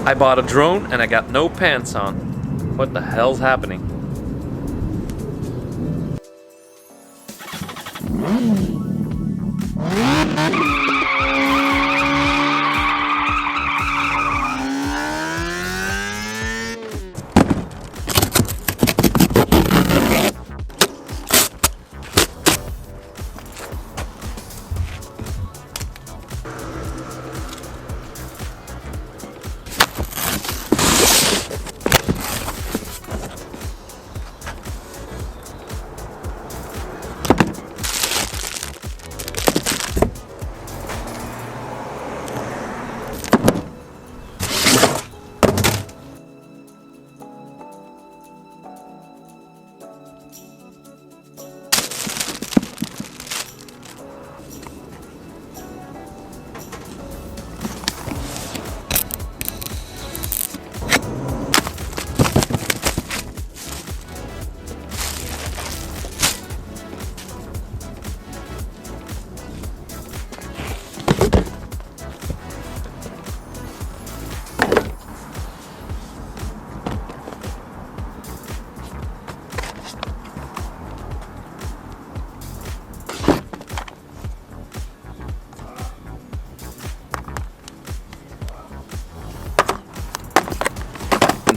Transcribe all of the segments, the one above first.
I bought a drone and I got no pants on. What the hell's happening?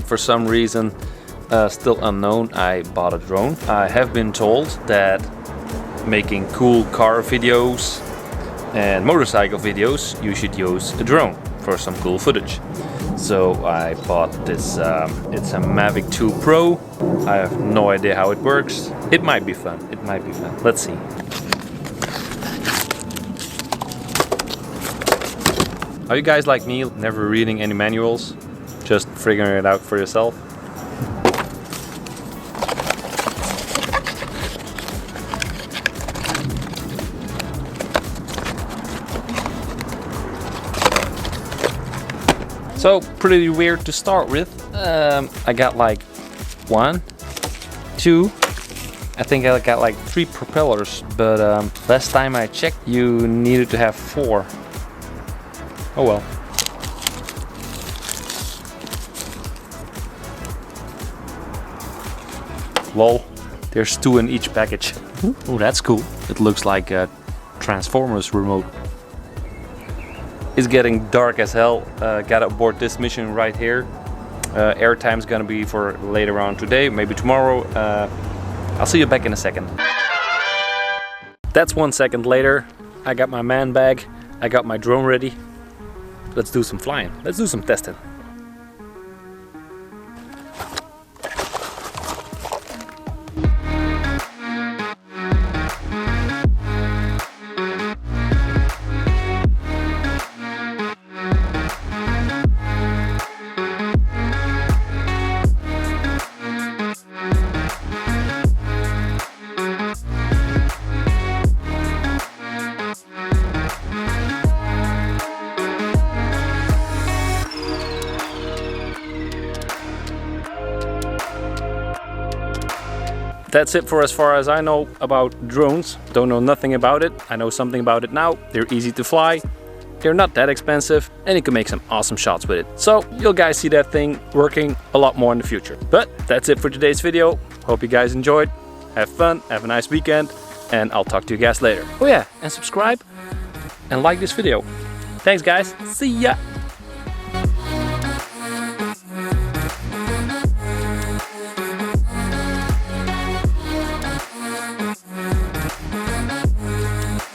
For some reason, still unknown, I bought a drone. I have been told that making cool car videos and motorcycle videos, you should use a drone for some cool footage. So I bought this, it's a Mavic 2 Pro. I have no idea how it works. It might be fun, it might be fun. Let's see. Are you guys like me, never reading any manuals? Just figuring it out for yourself? So, pretty weird to start with. I got like 1, 2, I think I got like 3 propellers, but last time I checked you needed to have 4. Oh well. Lol, there's 2 in each package. Oh, that's cool. It looks like a Transformers remote. It's getting dark as hell. Gotta abort this mission right here. Airtime's gonna be for later on today, maybe tomorrow. I'll see you back in a second. That's 1 second later. I got my man bag. I got my drone ready. Let's do some flying. Let's do some testing. That's it for as far as I know about drones. Don't know nothing about it. I know something about it now. They're easy to fly. They're not that expensive and you can make some awesome shots with it. So you'll guys see that thing working a lot more in the future. But that's it for today's video. Hope you guys enjoyed. Have fun, have a nice weekend, and I'll talk to you guys later. Oh yeah, and subscribe and like this video. Thanks guys, see ya!